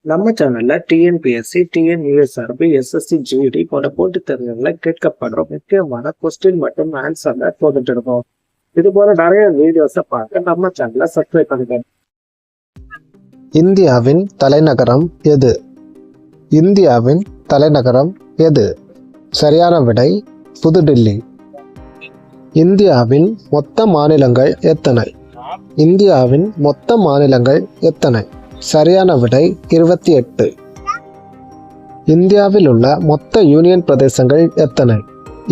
நம்ம சேனல்ல TNPSC, TNUSRB, SSC, GT போன்ற போட்டித் தேர்வுகளில் கேட்கப்படுற முக்கியமான கொஸ்டின் மற்றும் ஆன்சர்ல போட்டுட்டு இருக்கோம். இது போல நிறைய வீடியோஸை பார்க்க நம்ம சேனலை சப்ஸ்கிரைப் பண்ணுங்க. இந்தியாவின் தலைநகரம் எது? இந்தியாவின் தலைநகரம் எது? சரியான விடை புதுடில்லி. இந்தியாவின் மொத்த மாநிலங்கள் எத்தனை? இந்தியாவின் மொத்த மாநிலங்கள் எத்தனை? சரியான விடை 28. இந்தியாவில் உள்ள மொத்த யூனியன் பிரதேசங்கள் எத்தனை?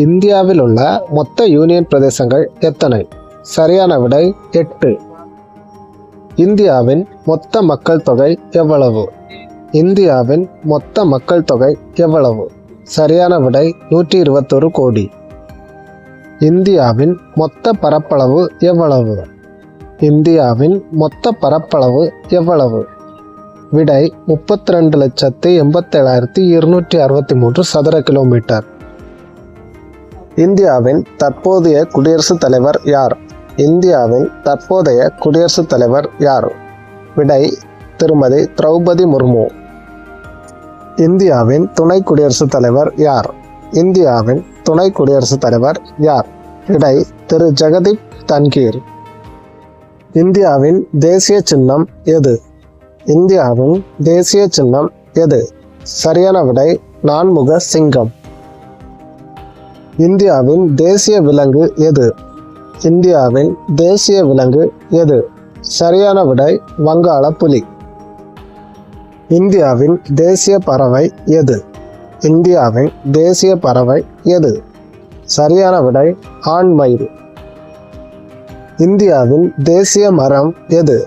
இந்தியாவில் உள்ள மொத்த யூனியன் பிரதேசங்கள் எத்தனை? சரியான விடை 8. இந்தியாவின் மொத்த மக்கள் தொகை எவ்வளவு? இந்தியாவின் மொத்த மக்கள் தொகை எவ்வளவு? சரியான விடை 121 கோடி. இந்தியாவின் மொத்த பரப்பளவு எவ்வளவு? இந்தியாவின் மொத்த பரப்பளவு எவ்வளவு? விடை 32,87,263 சதுர கிலோமீட்டர். இந்தியாவின் தற்போதைய குடியரசுத் தலைவர் யார்? இந்தியாவின் தற்போதைய குடியரசுத் தலைவர் யார்? விடை திருமதி திரௌபதி முர்மு. இந்தியாவின் துணை குடியரசுத் தலைவர் யார்? இந்தியாவின் துணை குடியரசுத் தலைவர் யார்? விடை திரு ஜெகதீப் தன்கீர். இந்தியாவின் தேசிய சின்னம் எது? இந்தியாவின் தேசிய சின்னம் எது? சரியான விடை நான்முக சிங்கம். இந்தியாவின் தேசிய விலங்கு எது? இந்தியாவின் தேசிய விலங்கு எது? சரியான விடை வங்காள புலி. இந்தியாவின் தேசிய பறவை எது? இந்தியாவின் தேசிய பறவை எது? சரியான விடை ஆண்மயில். இந்தியாவின் தேசிய மரம் எது?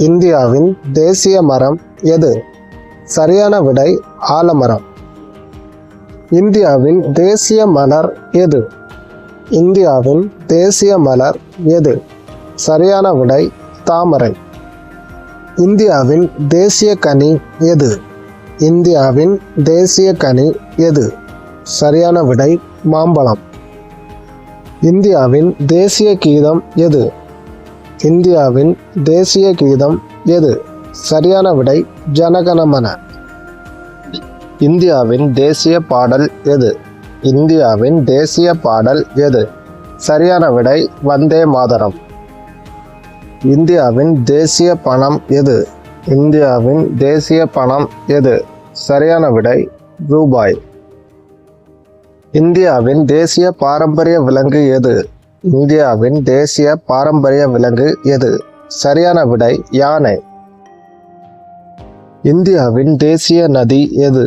இந்தியாவின் தேசிய மரம் எது? சரியான விடை ஆலமரம். இந்தியாவின் தேசிய மலர் எது? இந்தியாவின் தேசிய மலர் எது? சரியான விடை தாமரை. இந்தியாவின் தேசிய கனி எது? இந்தியாவின் தேசிய கனி எது? சரியான விடை மாம்பழம். இந்தியாவின் தேசிய கீதம் எது? இந்தியாவின் தேசிய கீதம் எது? சரியான விடை ஜனகணமன. இந்தியாவின் தேசிய பாடல் எது? இந்தியாவின் தேசிய பாடல் எது? சரியான விடை வந்தே மாதரம். இந்தியாவின் தேசிய பணம் எது? இந்தியாவின் தேசிய பணம் எது? சரியான விடை ரூபாய். இந்தியாவின் தேசிய பாரம்பரிய விலங்கு எது? இந்தியாவின் தேசிய பாரம்பரிய விலங்கு எது? சரியான விடை யானை. இந்தியாவின் தேசிய நதி எது?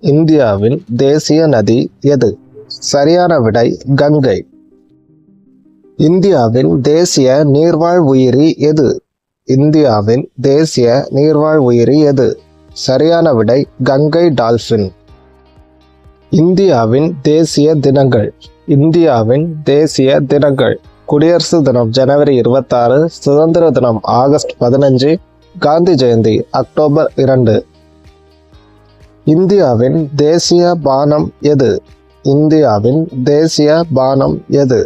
இந்தியாவின் தேசிய நதி எது? சரியான விடை கங்கை. இந்தியாவின் தேசிய நீர்வாழ் உயிரி எது? இந்தியாவின் தேசிய நீர்வாழ் உயிரி எது? சரியான விடை கங்கை டால்பின். இந்தியாவின் தேசிய தினங்கள். இந்தியாவின் தேசிய தினங்கள்: குடியரசு தினம் ஜனவரி 26, சுதந்திர தினம் ஆகஸ்ட் 15, காந்தி ஜெயந்தி அக்டோபர் 2. இந்தியாவின் தேசிய பானம் எது? இந்தியாவின் தேசிய பானம் எது?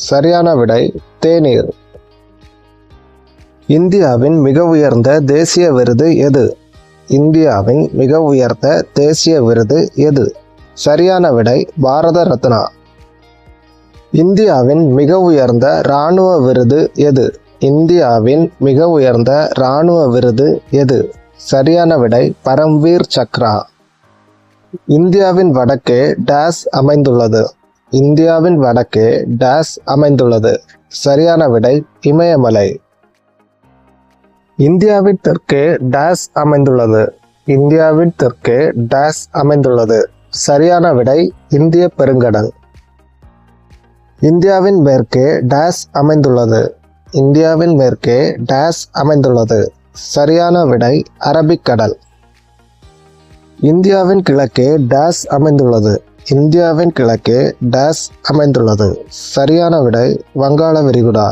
சரியான விடை தேநீர். இந்தியாவின் மிக உயர்ந்த தேசிய விருது எது? இந்தியாவின் மிக உயர்ந்த தேசிய விருது எது? சரியான விடை பாரத ரத்னா. இந்தியாவின் மிக உயர்ந்த இராணுவ விருது எது? இந்தியாவின் மிக உயர்ந்த இராணுவ விருது எது? சரியான விடை பரம்வீர் சக்ரா. இந்தியாவின் வடக்கே டேஸ் அமைந்துள்ளது? இந்தியாவின் வடக்கே டேஸ் அமைந்துள்ளது? சரியான விடை இமயமலை. இந்தியாவின் தெற்கே டேஸ் அமைந்துள்ளது? இந்தியாவின் தெற்கே டேஸ் அமைந்துள்ளது? சரியான விடை இந்திய பெருங்கடல். இந்தியாவின் மேற்கே டேஸ் அமைந்துள்ளது? இந்தியாவின் மேற்கே டேஸ் அமைந்துள்ளது? சரியான விடை அரபிக்கடல். இந்தியாவின் கிழக்கே டேஸ் அமைந்துள்ளது? இந்தியாவின் கிழக்கே டேஸ் அமைந்துள்ளது? சரியான விடை வங்காள விரிகுடா.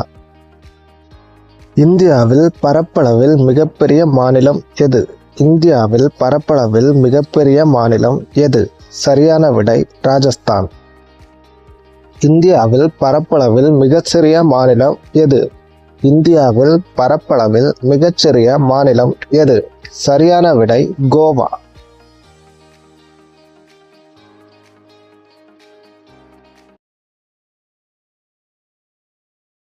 இந்தியாவில் பரப்பளவில் மிகப்பெரிய மாநிலம் எது? இந்தியாவில் பரப்பளவில் மிகப்பெரிய மாநிலம் எது? சரியான விடை ராஜஸ்தான். இந்தியாவில் பரப்பளவில் மிகச்சிறிய மாநிலம் எது? இந்தியாவில் பரப்பளவில் மிகச்சிறிய மாநிலம் எது? சரியான விடை கோவா.